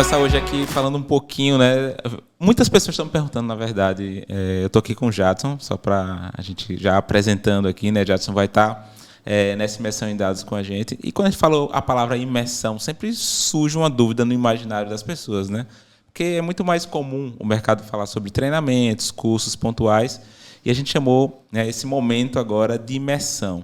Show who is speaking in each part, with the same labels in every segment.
Speaker 1: começar hoje aqui falando um pouquinho, né? Muitas pessoas estão me perguntando, na verdade. Eu estou aqui com o Jadson, só para a gente já apresentando aqui, né? Jadson vai estar nessa imersão em dados com a gente. E quando a gente falou a palavra imersão, sempre surge uma dúvida no imaginário das pessoas, né? Porque é muito mais comum o mercado falar sobre treinamentos, cursos pontuais, e a gente chamou, né, esse momento agora de imersão.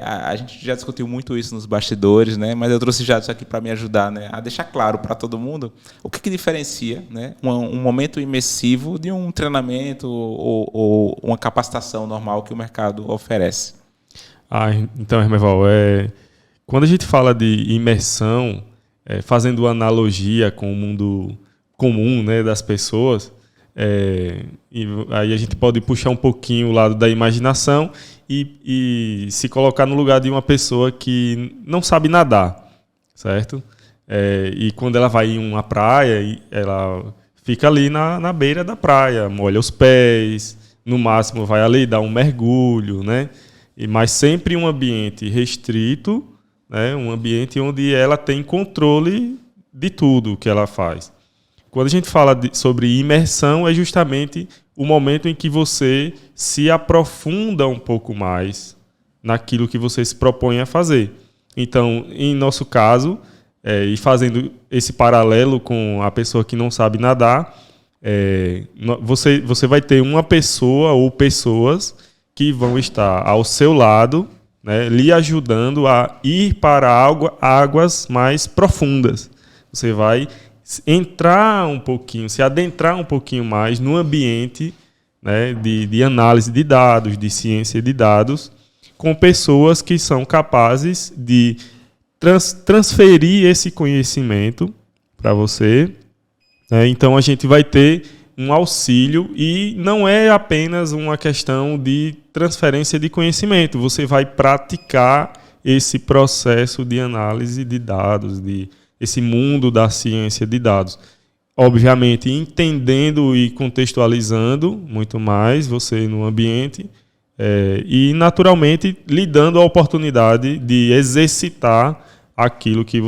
Speaker 1: A gente já discutiu muito isso nos bastidores, né? Mas eu trouxe já isso aqui para me ajudar, né, a deixar claro para todo mundo o que diferencia, né, um momento imersivo de um treinamento ou uma capacitação normal que o mercado oferece.
Speaker 2: Então, Hermeval, quando a gente fala de imersão, fazendo analogia com o mundo comum, né, das pessoas, e aí a gente pode puxar um pouquinho o lado da imaginação e se colocar no lugar de uma pessoa que não sabe nadar, certo? E quando ela vai em uma praia, ela fica ali na beira da praia, molha os pés, no máximo vai ali dar um mergulho, né? Mas sempre em um ambiente restrito, né? Um ambiente onde ela tem controle de tudo que ela faz. Quando a gente fala sobre imersão, é justamente o momento em que você se aprofunda um pouco mais naquilo que você se propõe a fazer. Então, em nosso caso, e fazendo esse paralelo com a pessoa que não sabe nadar, você vai ter uma pessoa ou pessoas que vão estar ao seu lado, né, lhe ajudando a ir para águas mais profundas. Você vai entrar um pouquinho, se adentrar um pouquinho mais no ambiente, né, de análise de dados, de ciência de dados, com pessoas que são capazes de transferir esse conhecimento para você. Né? Então, a gente vai ter um auxílio e não é apenas uma questão de transferência de conhecimento. Você vai praticar esse processo de análise de dados, esse mundo da ciência de dados. Obviamente, entendendo e contextualizando muito mais você no ambiente e, naturalmente, lhe dando a oportunidade de exercitar aquilo que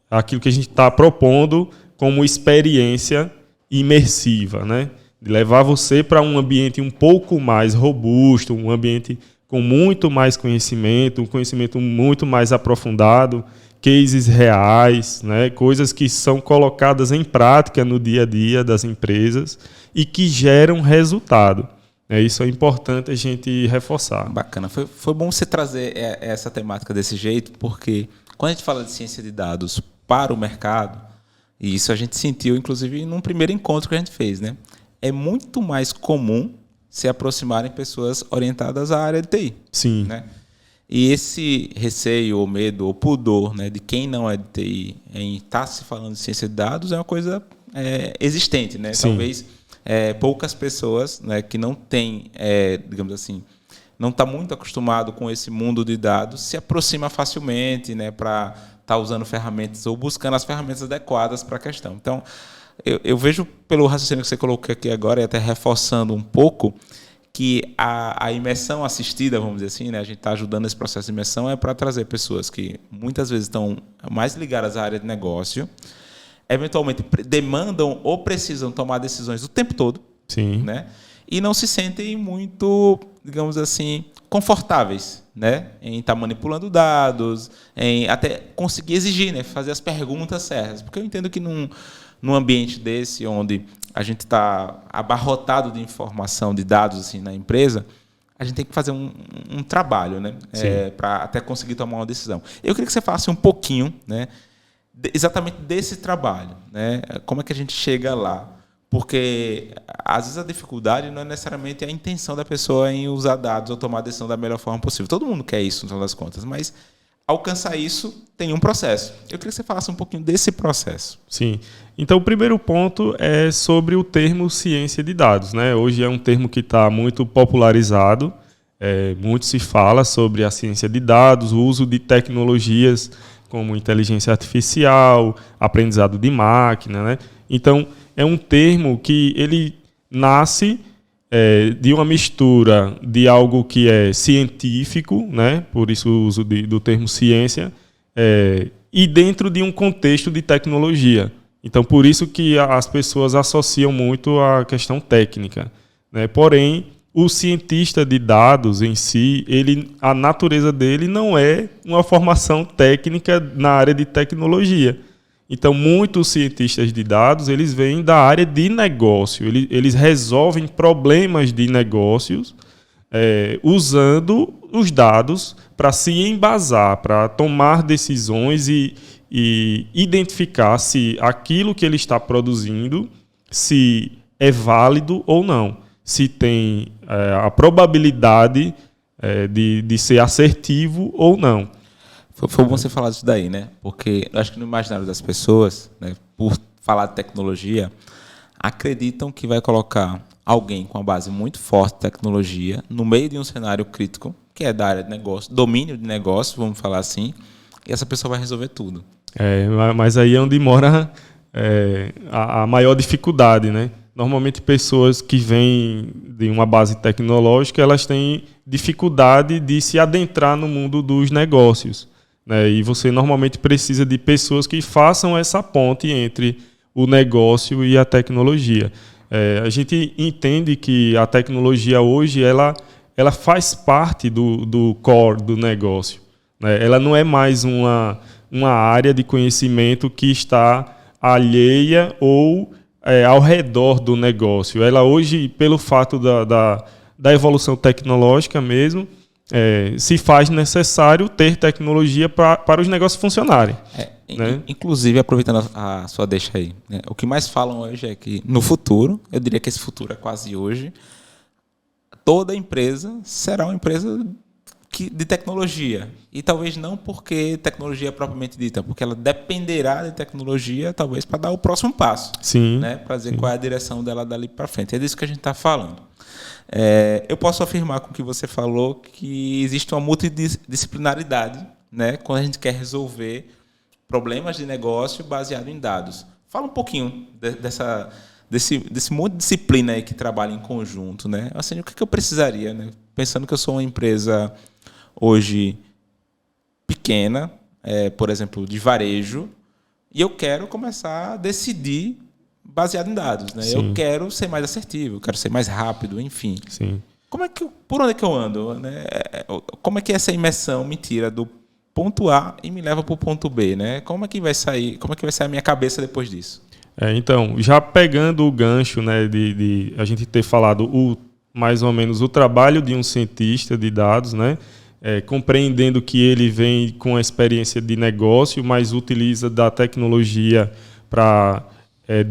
Speaker 2: a gente está propondo como experiência imersiva, né? De levar você para um ambiente um pouco mais robusto, um ambiente com muito mais conhecimento, um conhecimento muito mais aprofundado, cases reais, né? Coisas que são colocadas em prática no dia a dia das empresas e que geram resultado. Isso é importante a gente reforçar.
Speaker 1: Bacana. Foi bom você trazer essa temática desse jeito, porque quando a gente fala de ciência de dados para o mercado, e isso a gente sentiu, inclusive, num primeiro encontro que a gente fez, né? É muito mais comum se aproximarem pessoas orientadas à área de TI.
Speaker 2: Sim.
Speaker 1: Né? E esse receio, ou medo, ou pudor, né, de quem não é de TI em estar se falando de ciência de dados é uma coisa existente. Né? Talvez poucas pessoas, né, que não têm, digamos assim, não está muito acostumado com esse mundo de dados, se aproxima facilmente, né, para estar usando ferramentas ou buscando as ferramentas adequadas para a questão. Então, eu vejo pelo raciocínio que você colocou aqui agora, e até reforçando um pouco, que a imersão assistida, vamos dizer assim, né, a gente está ajudando nesse processo de imersão, para trazer pessoas que muitas vezes estão mais ligadas à área de negócio, eventualmente demandam ou precisam tomar decisões o tempo todo.
Speaker 2: Sim.
Speaker 1: Né, e não se sentem muito, digamos assim, confortáveis, né, em estar manipulando dados, em até conseguir exigir, né, fazer as perguntas certas. Porque eu entendo que num ambiente desse, onde a gente está abarrotado de informação, de dados assim, na empresa, a gente tem que fazer um trabalho, né, para até conseguir tomar uma decisão. Eu queria que você falasse um pouquinho, né, exatamente desse trabalho. Né, como é que a gente chega lá? Porque, às vezes, a dificuldade não é necessariamente a intenção da pessoa em usar dados ou tomar a decisão da melhor forma possível. Todo mundo quer isso, no final das contas, mas alcançar isso tem um processo. Eu queria que você falasse um pouquinho desse processo.
Speaker 2: Sim. Então, o primeiro ponto é sobre o termo ciência de dados. Né? Hoje é um termo que está muito popularizado. Muito se fala sobre a ciência de dados, o uso de tecnologias como inteligência artificial, aprendizado de máquina. Né? Então, é um termo que ele nasce de uma mistura de algo que é científico, né? Por isso o uso do termo ciência, e dentro de um contexto de tecnologia. Então, por isso que as pessoas associam muito a questão técnica, né? Porém, o cientista de dados em si, a natureza dele não é uma formação técnica na área de tecnologia. Então, muitos cientistas de dados, eles vêm da área de negócio. Eles resolvem problemas de negócios usando os dados para se embasar, para tomar decisões e identificar se aquilo que ele está produzindo se é válido ou não, se tem a probabilidade de ser assertivo ou não.
Speaker 1: Foi bom você falar disso daí, né? Porque eu acho que no imaginário das pessoas, né, por falar de tecnologia, acreditam que vai colocar alguém com uma base muito forte de tecnologia no meio de um cenário crítico, que é da área de negócio, domínio de negócio, vamos falar assim, e essa pessoa vai resolver tudo.
Speaker 2: Mas aí é onde mora a maior dificuldade, né? Normalmente pessoas que vêm de uma base tecnológica, elas têm dificuldade de se adentrar no mundo dos negócios, né? E você normalmente precisa de pessoas que façam essa ponte entre o negócio e a tecnologia. A gente entende que a tecnologia hoje ela faz parte do core do negócio, né? Ela não é mais uma área de conhecimento que está alheia ou ao redor do negócio. Ela hoje, pelo fato da evolução tecnológica mesmo, se faz necessário ter tecnologia para os negócios funcionarem. Né?
Speaker 1: Inclusive, aproveitando a sua deixa aí, né? O que mais falam hoje é que no futuro, eu diria que esse futuro é quase hoje, toda empresa será uma empresa de tecnologia. E talvez não porque tecnologia é propriamente dita, porque ela dependerá de tecnologia, talvez, para dar o próximo passo.
Speaker 2: Sim.
Speaker 1: Né? Para dizer qual é a direção dela dali para frente. É disso que a gente está falando. Eu posso afirmar com o que você falou que existe uma multidisciplinaridade, né, quando a gente quer resolver problemas de negócio baseado em dados. Fala um pouquinho desse monte de disciplina aí que trabalha em conjunto, né? Assim, o que eu precisaria, né? Pensando que eu sou uma empresa hoje pequena, por exemplo, de varejo, e eu quero começar a decidir baseado em dados, né? Eu quero ser mais assertivo, eu quero ser mais rápido, enfim.
Speaker 2: Sim.
Speaker 1: Por onde é que eu ando, né? Como é que essa imersão me tira do ponto A e me leva para o ponto B, né? Como é que vai sair a minha cabeça depois disso?
Speaker 2: Então, já pegando o gancho, né, de a gente ter falado mais ou menos o trabalho de um cientista de dados, né, compreendendo que ele vem com a experiência de negócio, mas utiliza da tecnologia para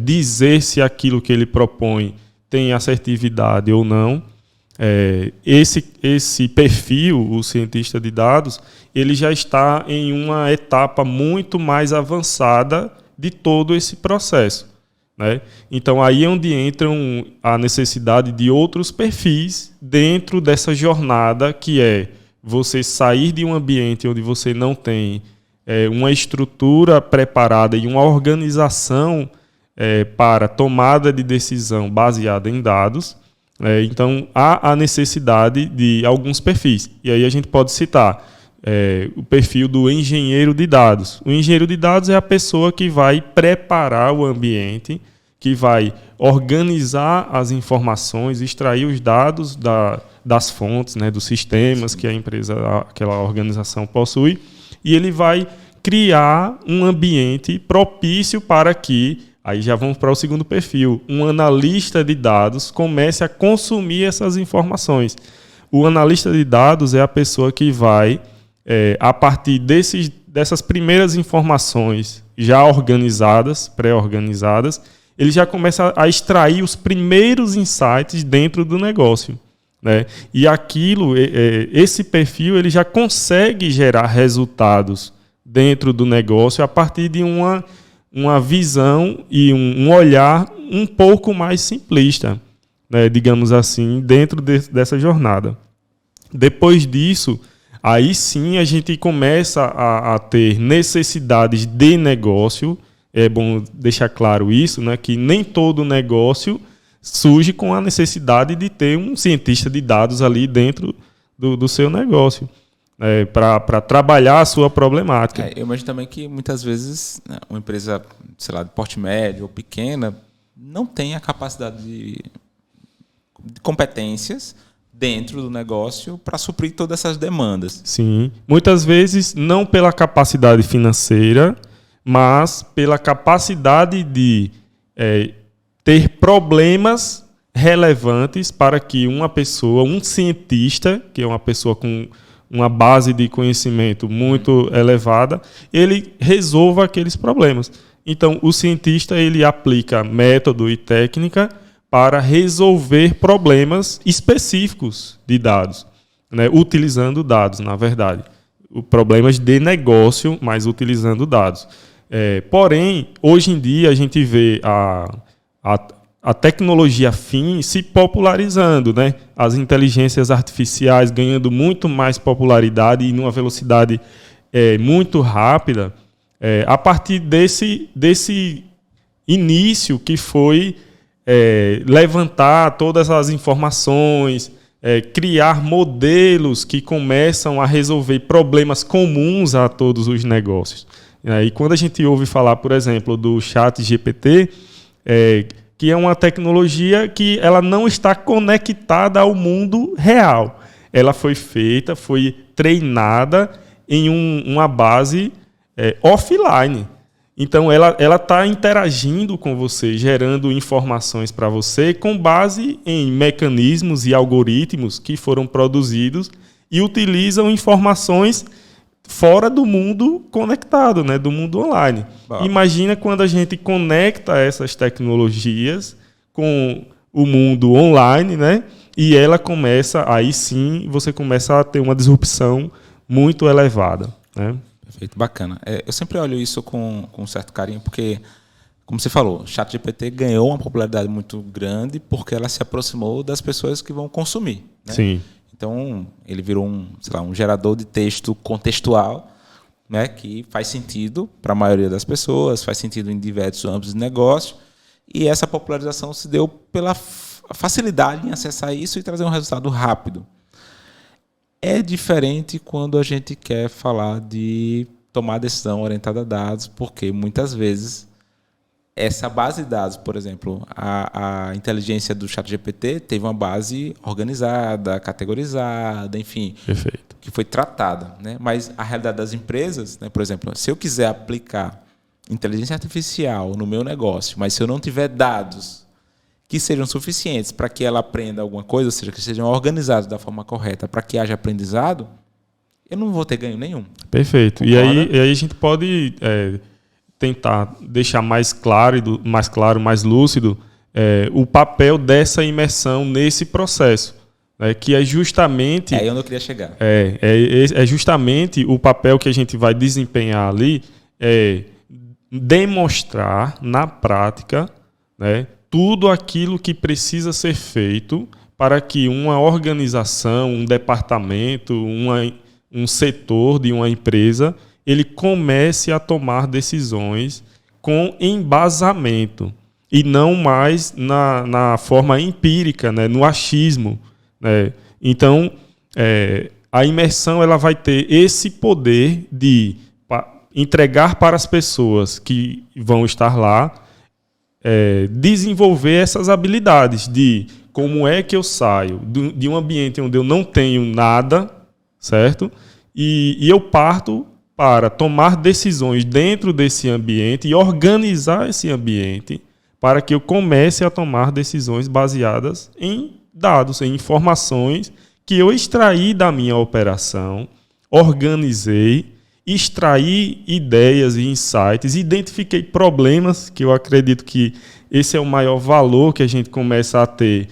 Speaker 2: dizer se aquilo que ele propõe tem assertividade ou não. Esse perfil, o cientista de dados, ele já está em uma etapa muito mais avançada de todo esse processo, né? Então, aí é onde entra a necessidade de outros perfis dentro dessa jornada, que é você sair de um ambiente onde você não tem uma estrutura preparada e uma organização para tomada de decisão baseada em dados. Então, há a necessidade de alguns perfis. E aí a gente pode citar o perfil do engenheiro de dados. O engenheiro de dados é a pessoa que vai preparar o ambiente, que vai organizar as informações, extrair os dados das fontes, né, dos sistemas que a empresa, aquela organização possui, e ele vai criar um ambiente propício para que, aí já vamos para o segundo perfil, um analista de dados comece a consumir essas informações. O analista de dados é a pessoa que vai, a partir dessas primeiras informações já organizadas, pré-organizadas, ele já começa a extrair os primeiros insights dentro do negócio, né? E esse perfil ele já consegue gerar resultados dentro do negócio a partir de uma visão e um olhar um pouco mais simplista, né, digamos assim, dentro dessa jornada. Depois disso, aí sim a gente começa a ter necessidades de negócio. É bom deixar claro isso, né, que nem todo negócio surge com a necessidade de ter um cientista de dados ali dentro do seu negócio. para trabalhar a sua problemática.
Speaker 1: Eu imagino também que muitas vezes, né, uma empresa, sei lá, de porte médio ou pequena não tem a capacidade de competências dentro do negócio para suprir todas essas demandas.
Speaker 2: Sim, muitas vezes não pela capacidade financeira, mas pela capacidade de ter problemas relevantes para que uma pessoa, um cientista, que é uma pessoa com uma base de conhecimento muito elevada, ele resolva aqueles problemas. Então, o cientista ele aplica método e técnica para resolver problemas específicos de dados, né? Utilizando dados, na verdade. Problemas de negócio, mas utilizando dados. Porém, hoje em dia, a gente vê a tecnologia fim se popularizando, né? As inteligências artificiais ganhando muito mais popularidade e numa velocidade muito rápida, a partir desse início que foi levantar todas as informações, criar modelos que começam a resolver problemas comuns a todos os negócios. E quando a gente ouve falar, por exemplo, do ChatGPT, que é uma tecnologia que ela não está conectada ao mundo real. Ela foi feita, foi treinada em uma base offline. Então, ela está interagindo com você, gerando informações para você com base em mecanismos e algoritmos que foram produzidos e utilizam informações fora do mundo conectado, né, do mundo online. Imagina quando a gente conecta essas tecnologias com o mundo online, né, e ela começa, aí sim, você começa a ter uma disrupção muito elevada, né?
Speaker 1: Perfeito, bacana. Eu sempre olho isso com um certo carinho, porque, como você falou, o ChatGPT ganhou uma popularidade muito grande porque ela se aproximou das pessoas que vão consumir, né?
Speaker 2: Sim.
Speaker 1: Então, ele virou um gerador de texto contextual, né, que faz sentido para a maioria das pessoas, faz sentido em diversos âmbitos de negócio, e essa popularização se deu pela facilidade em acessar isso e trazer um resultado rápido. É diferente quando a gente quer falar de tomar decisão orientada a dados, porque muitas vezes essa base de dados, por exemplo, a inteligência do ChatGPT teve uma base organizada, categorizada, enfim,
Speaker 2: perfeito,
Speaker 1: que foi tratada, né? Mas a realidade das empresas, né, por exemplo, se eu quiser aplicar inteligência artificial no meu negócio, mas se eu não tiver dados que sejam suficientes para que ela aprenda alguma coisa, ou seja, que sejam organizados da forma correta para que haja aprendizado, eu não vou ter ganho nenhum.
Speaker 2: Perfeito. E aí a gente pode tentar deixar mais claro, mais lúcido, o papel dessa imersão nesse processo, né, que é justamente...
Speaker 1: aí onde eu queria chegar.
Speaker 2: É justamente o papel que a gente vai desempenhar ali, demonstrar na prática, né, tudo aquilo que precisa ser feito para que uma organização, um departamento, um setor de uma empresa, ele comece a tomar decisões com embasamento e não mais na forma empírica, né, no achismo, né? Então, a imersão ela vai ter esse poder de entregar para as pessoas que vão estar lá, desenvolver essas habilidades de como é que eu saio de um ambiente onde eu não tenho nada, certo? E eu parto para tomar decisões dentro desse ambiente e organizar esse ambiente para que eu comece a tomar decisões baseadas em dados, em informações que eu extraí da minha operação, organizei, extraí ideias e insights, identifiquei problemas, que eu acredito que esse é o maior valor que a gente começa a ter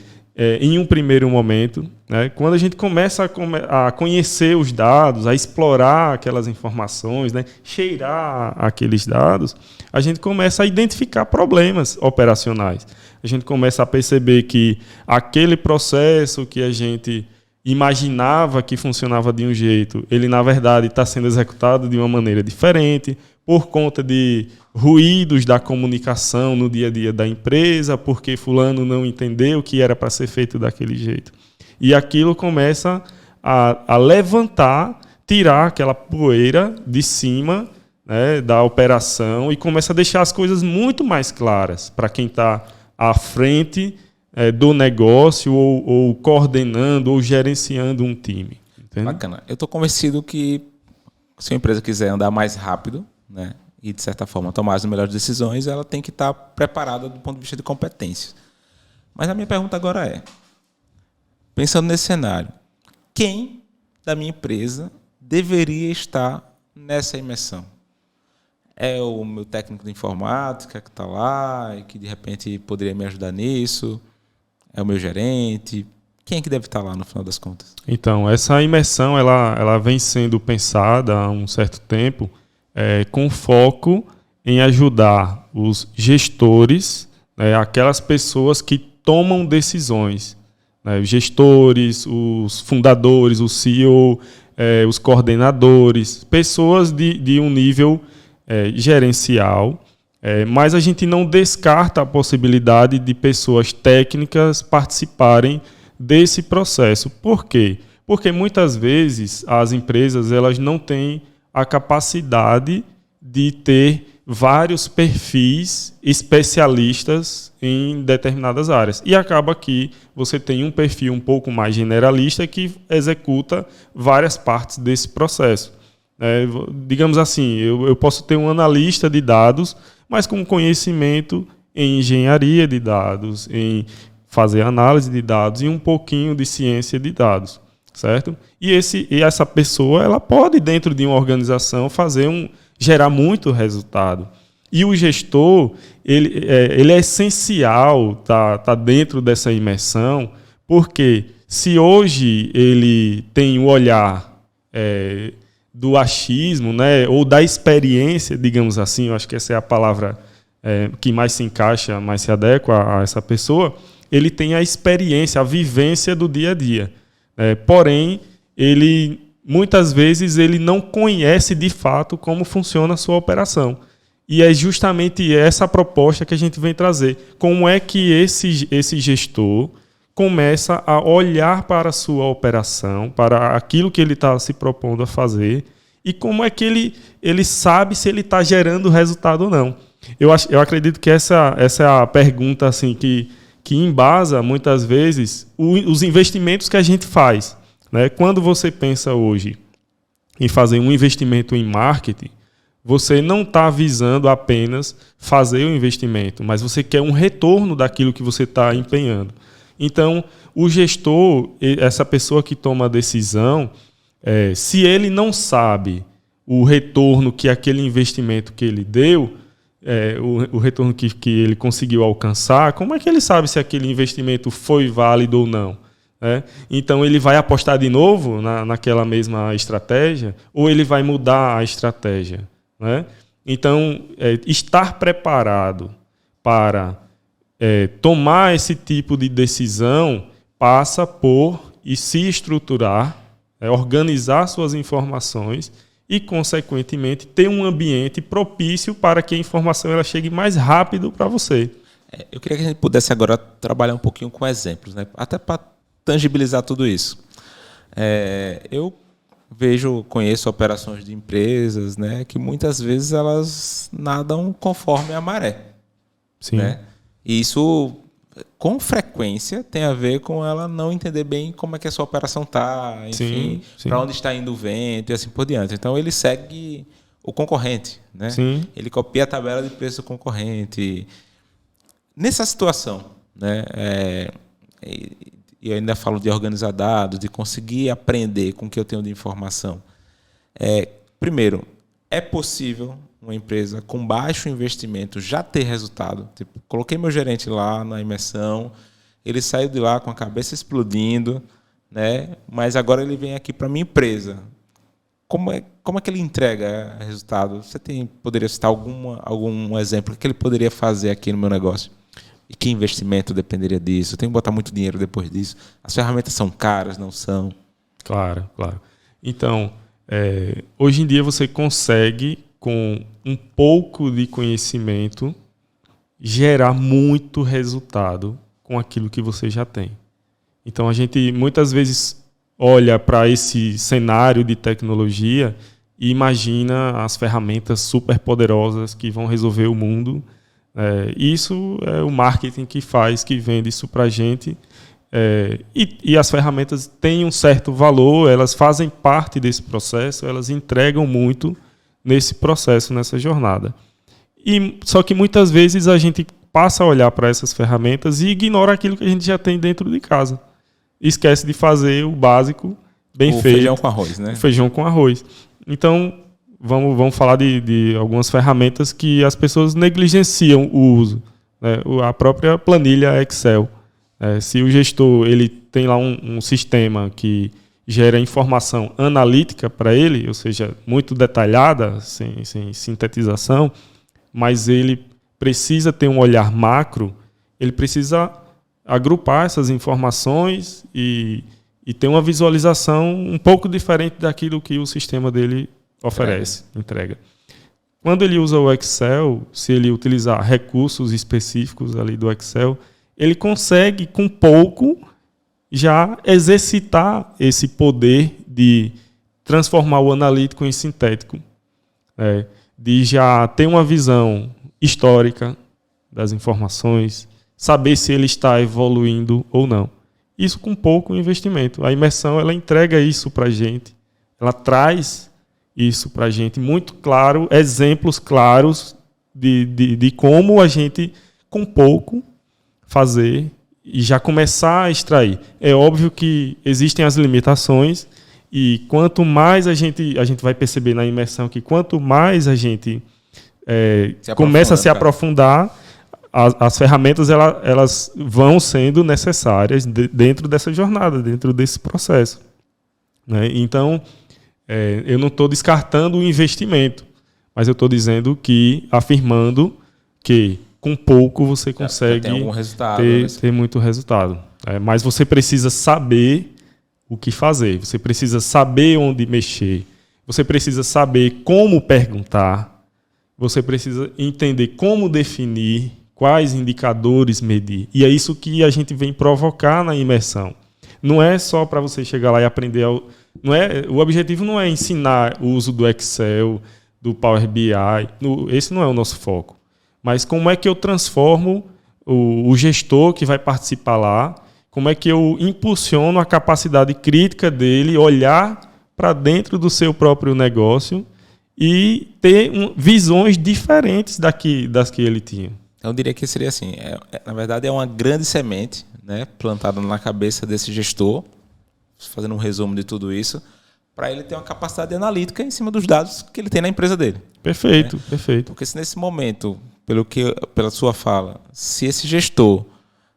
Speaker 2: em um primeiro momento, né? Quando a gente começa a conhecer os dados, a explorar aquelas informações, né? Cheirar aqueles dados, a gente começa a identificar problemas operacionais. A gente começa a perceber que aquele processo que a gente imaginava que funcionava de um jeito, ele na verdade está sendo executado de uma maneira diferente, por conta de ruídos da comunicação no dia a dia da empresa, porque fulano não entendeu que era para ser feito daquele jeito. E aquilo começa a levantar tirar aquela poeira de cima, né, da operação e começa a deixar as coisas muito mais claras para quem está à frente do negócio ou coordenando ou gerenciando um time. Entende?
Speaker 1: Bacana. Eu estou convencido que se a empresa quiser andar mais rápido, né, e, de certa forma, tomar as melhores decisões, ela tem que estar preparada do ponto de vista de competências. Mas a minha pergunta agora é, pensando nesse cenário, quem da minha empresa deveria estar nessa imersão? É o meu técnico de informática que está lá e que, de repente, poderia me ajudar nisso? É o meu gerente? Quem é que deve estar lá, no final das contas?
Speaker 2: Então, essa imersão ela vem sendo pensada há um certo tempo com foco em ajudar os gestores, aquelas pessoas que tomam decisões, né, os gestores, os fundadores, o CEO, os coordenadores, pessoas de um nível gerencial, mas a gente não descarta a possibilidade de pessoas técnicas participarem desse processo. Por quê? Porque muitas vezes as empresas elas não têm a capacidade de ter vários perfis especialistas em determinadas áreas. E acaba que você tem um perfil um pouco mais generalista que executa várias partes desse processo. Digamos assim, eu posso ter um analista de dados, mas com conhecimento em engenharia de dados, em fazer análise de dados e um pouquinho de ciência de dados, certo? E essa pessoa ela pode, dentro de uma organização, gerar muito resultado. E o gestor ele é essencial tá dentro dessa imersão, porque se hoje ele tem o olhar do achismo, né, ou da experiência, digamos assim, eu acho que essa é a palavra que mais se encaixa, mais se adequa a essa pessoa, ele tem a experiência, a vivência do dia a dia. Porém, muitas vezes ele não conhece de fato como funciona a sua operação. E é justamente essa proposta que a gente vem trazer. Como é que esse gestor começa a olhar para a sua operação, para aquilo que ele está se propondo a fazer, e como é que ele sabe se ele está gerando resultado ou não. Eu acredito que essa é a pergunta assim, que embasa, muitas vezes, os investimentos que a gente faz. Né? Quando você pensa hoje em fazer um investimento em marketing, você não está visando apenas fazer o investimento, mas você quer um retorno daquilo que você está empenhando. Então, o gestor, essa pessoa que toma a decisão, se ele não sabe o retorno que aquele investimento que ele deu, o retorno que ele conseguiu alcançar, como é que ele sabe se aquele investimento foi válido ou não? Então, ele vai apostar de novo naquela mesma estratégia ou ele vai mudar a estratégia? Então, estar preparado para tomar esse tipo de decisão passa por se estruturar, organizar suas informações e, consequentemente, ter um ambiente propício para que a informação ela chegue mais rápido para você.
Speaker 1: Eu queria que a gente pudesse agora trabalhar um pouquinho com exemplos, né? Até para tangibilizar tudo isso. Eu conheço operações de empresas, né, que muitas vezes elas nadam conforme a maré.
Speaker 2: Sim.
Speaker 1: Né? E isso, com frequência, tem a ver com ela não entender bem como é que a sua operação está, enfim, para onde está indo o vento e assim por diante. Então, ele segue o concorrente. Né?
Speaker 2: Sim.
Speaker 1: Ele copia a tabela de preço do concorrente. Nessa situação, né, e eu ainda falo de organizar dados, de conseguir aprender com o que eu tenho de informação. Primeiro, é possível uma empresa com baixo investimento já ter resultado? Tipo, coloquei meu gerente lá na imersão, ele saiu de lá com a cabeça explodindo, né? Mas agora ele vem aqui para a minha empresa. Como é que ele entrega resultado? Você poderia citar algum exemplo que ele poderia fazer aqui no meu negócio? E que investimento dependeria disso? Eu tenho que botar muito dinheiro depois disso. As ferramentas são caras, não são?
Speaker 2: Claro. Então, hoje em dia você consegue, com um pouco de conhecimento, gerar muito resultado com aquilo que você já tem. Então, a gente muitas vezes olha para esse cenário de tecnologia e imagina as ferramentas super poderosas que vão resolver o mundo. Isso é o marketing que faz, que vende isso para a gente. E as ferramentas têm um certo valor, elas fazem parte desse processo, elas entregam muito nesse processo, nessa jornada. Só que muitas vezes a gente passa a olhar para essas ferramentas e ignora aquilo que a gente já tem dentro de casa. Esquece de fazer o básico bem feito.
Speaker 1: Feijão com arroz, né?
Speaker 2: Feijão com arroz. Então, vamos falar de algumas ferramentas que as pessoas negligenciam o uso. Né? A própria planilha Excel. Se o gestor ele tem lá um sistema que gera informação analítica para ele, ou seja, muito detalhada, sem sintetização, mas ele precisa ter um olhar macro, ele precisa agrupar essas informações e ter uma visualização um pouco diferente daquilo que o sistema dele oferece, entrega. Quando ele usa o Excel, se ele utilizar recursos específicos ali do Excel, ele consegue, com pouco, já exercitar esse poder de transformar o analítico em sintético, de já ter uma visão histórica das informações, saber se ele está evoluindo ou não. Isso com pouco investimento. A imersão ela entrega isso para a gente, ela traz isso para a gente muito claro, exemplos claros de como a gente, com pouco, fazer e já começar a extrair. É óbvio que existem as limitações e quanto mais a gente vai perceber na imersão que quanto mais a gente começa a se aprofundar, as ferramentas elas vão sendo necessárias dentro dessa jornada, dentro desse processo. Né? Então, eu não estou descartando o investimento, mas eu estou dizendo afirmando que com pouco você consegue ter muito resultado. Mas você precisa saber o que fazer, você precisa saber onde mexer, você precisa saber como perguntar, você precisa entender como definir, quais indicadores medir. E é isso que a gente vem provocar na imersão. Não é só para você chegar lá e aprender. O objetivo não é ensinar o uso do Excel, do Power BI. Esse não é o nosso foco. Mas como é que eu transformo o gestor que vai participar lá, como é que eu impulsiono a capacidade crítica dele, olhar para dentro do seu próprio negócio e ter visões diferentes das que ele tinha.
Speaker 1: Eu diria que seria assim, na verdade é uma grande semente, né, plantada na cabeça desse gestor, fazendo um resumo de tudo isso, para ele ter uma capacidade analítica em cima dos dados que ele tem na empresa dele.
Speaker 2: Perfeito,
Speaker 1: né?
Speaker 2: Perfeito.
Speaker 1: Porque se nesse momento, pela sua fala, se esse gestor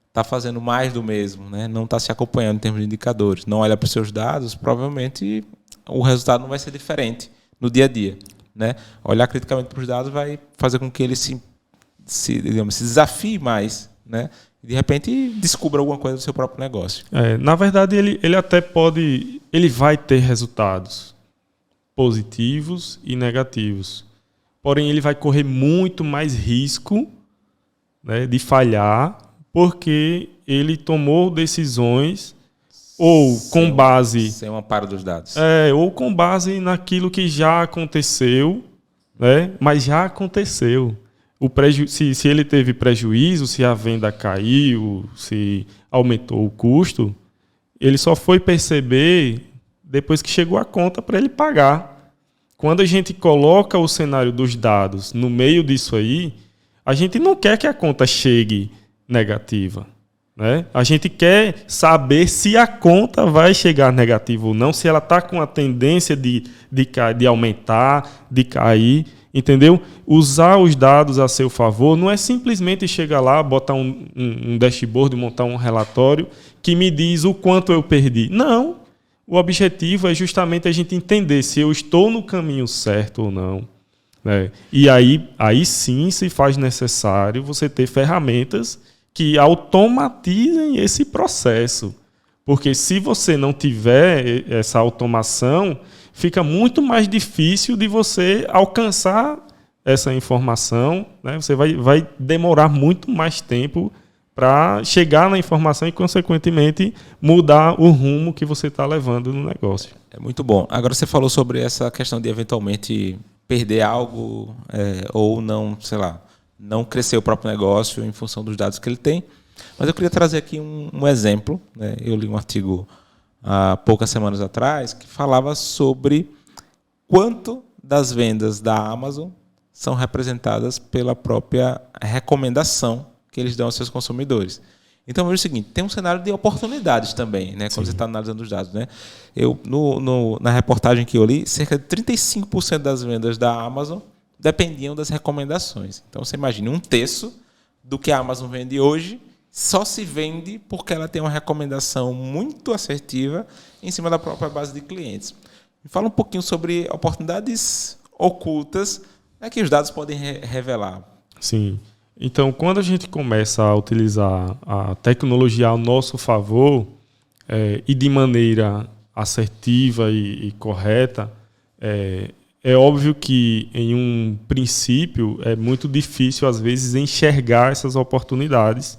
Speaker 1: está fazendo mais do mesmo, né, não está se acompanhando em termos de indicadores, não olha para os seus dados, provavelmente o resultado não vai ser diferente no dia a dia. Né? Olhar criticamente para os dados vai fazer com que ele se desafie mais, né? E de repente descubra alguma coisa do seu próprio negócio.
Speaker 2: Na verdade, ele até ele vai ter resultados positivos e negativos. Porém, ele vai correr muito mais risco, né, de falhar, porque ele tomou decisões com base...
Speaker 1: Sem o amparo dos dados.
Speaker 2: Ou com base naquilo que já aconteceu, né, mas já aconteceu. Se ele teve prejuízo, se a venda caiu, se aumentou o custo, ele só foi perceber depois que chegou a conta para ele pagar. Quando a gente coloca o cenário dos dados no meio disso aí, a gente não quer que a conta chegue negativa. Né? A gente quer saber se a conta vai chegar negativa ou não, se ela está com a tendência de aumentar, de cair. Entendeu? Usar os dados a seu favor não é simplesmente chegar lá, botar um dashboard, montar um relatório que me diz o quanto eu perdi. Não. O objetivo é justamente a gente entender se eu estou no caminho certo ou não. Né? E aí sim se faz necessário você ter ferramentas que automatizem esse processo. Porque se você não tiver essa automação, fica muito mais difícil de você alcançar essa informação. Né? Você vai demorar muito mais tempo para chegar na informação e, consequentemente, mudar o rumo que você está levando no negócio.
Speaker 1: É muito bom. Agora você falou sobre essa questão de eventualmente perder algo ou não, sei lá, não crescer o próprio negócio em função dos dados que ele tem. Mas eu queria trazer aqui um exemplo, né? Eu li um artigo há poucas semanas atrás que falava sobre quanto das vendas da Amazon são representadas pela própria recomendação que eles dão aos seus consumidores. Então, veja o seguinte, tem um cenário de oportunidades também, né, quando você está analisando os dados. Né? Na reportagem que eu li, cerca de 35% das vendas da Amazon dependiam das recomendações. Então, você imagina, 1/3 do que a Amazon vende hoje só se vende porque ela tem uma recomendação muito assertiva em cima da própria base de clientes. Me fala um pouquinho sobre oportunidades ocultas, né, que os dados podem revelar.
Speaker 2: Sim. Então, quando a gente começa a utilizar a tecnologia ao nosso favor e de maneira assertiva e correta, é óbvio que, em um princípio, é muito difícil, às vezes, enxergar essas oportunidades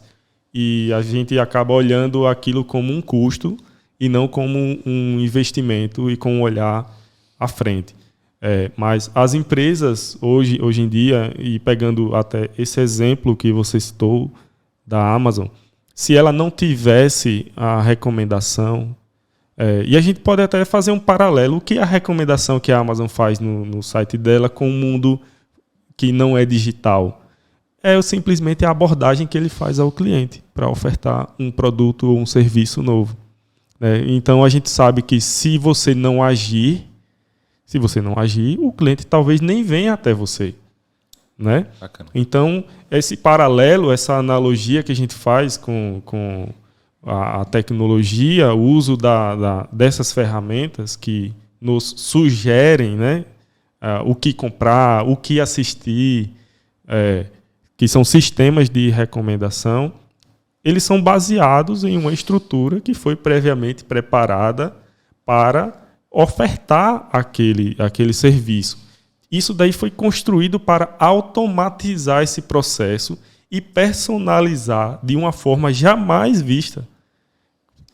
Speaker 2: e a gente acaba olhando aquilo como um custo e não como um investimento e com um olhar à frente. Mas as empresas, hoje em dia, e pegando até esse exemplo que você citou da Amazon, se ela não tivesse a recomendação, e a gente pode até fazer um paralelo, o que é a recomendação que a Amazon faz no site dela com o mundo que não é digital? Simplesmente a abordagem que ele faz ao cliente para ofertar um produto ou um serviço novo. Então, a gente sabe que se você não agir, o cliente talvez nem venha até você. Né?
Speaker 1: Bacana.
Speaker 2: Então, esse paralelo, essa analogia que a gente faz com a tecnologia, o uso dessas ferramentas que nos sugerem, né, o que comprar, o que assistir, que são sistemas de recomendação, eles são baseados em uma estrutura que foi previamente preparada para ofertar aquele serviço. Isso daí foi construído para automatizar esse processo e personalizar de uma forma jamais vista.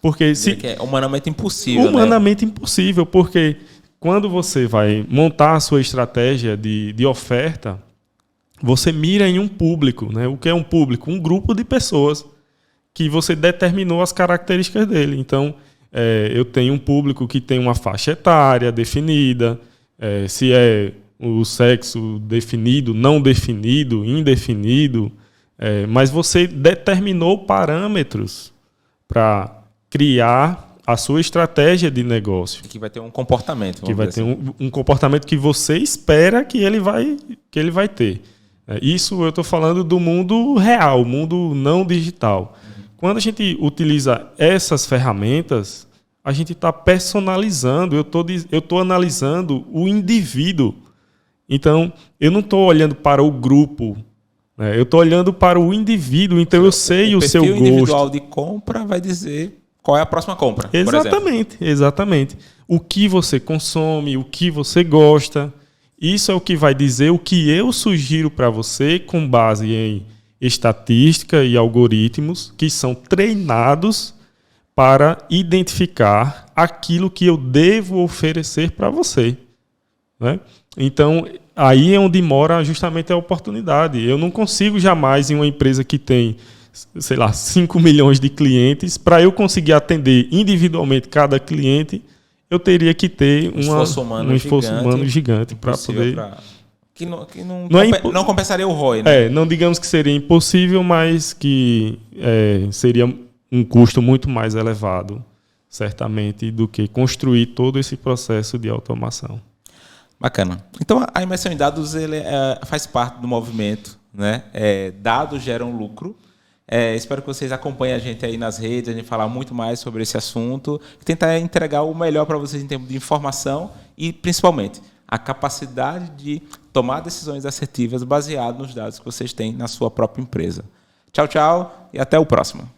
Speaker 2: Porque
Speaker 1: que é humanamente impossível.
Speaker 2: Humanamente impossível, porque quando você vai montar a sua estratégia de oferta, você mira em um público. Né? O que é um público? Um grupo de pessoas que você determinou as características dele. Então, eu tenho um público que tem uma faixa etária definida, se é o sexo definido, não definido, indefinido, mas você determinou parâmetros para criar a sua estratégia de negócio.
Speaker 1: Que vai ter um comportamento.
Speaker 2: Que vai ter um comportamento que você espera que ele vai ter. Isso eu estou falando do mundo real, mundo não digital. Quando a gente utiliza essas ferramentas, a gente está personalizando, eu estou analisando o indivíduo. Então, eu não estou olhando para o grupo, né? Eu estou olhando para o indivíduo, então eu sei o seu gosto. O
Speaker 1: perfil individual de compra vai dizer qual é a próxima compra,
Speaker 2: Exatamente. O que você consome, o que você gosta, isso é o que vai dizer o que eu sugiro para você com base em estatística e algoritmos que são treinados para identificar aquilo que eu devo oferecer para você. Né? Então, aí é onde mora justamente a oportunidade. Eu não consigo jamais, em uma empresa que tem, 5 milhões de clientes, para eu conseguir atender individualmente cada cliente, eu teria que ter um esforço humano gigante para poder...
Speaker 1: Que não compensaria o ROI. Né?
Speaker 2: Não digamos que seria impossível, mas que seria um custo muito mais elevado, certamente, do que construir todo esse processo de automação.
Speaker 1: Bacana. Então, a imersão em dados faz parte do movimento. Né? Dados geram lucro. Espero que vocês acompanhem a gente aí nas redes, a gente falar muito mais sobre esse assunto, tentar entregar o melhor para vocês em termos de informação e, principalmente, a capacidade de tomar decisões assertivas baseadas nos dados que vocês têm na sua própria empresa. Tchau, tchau e até o próximo.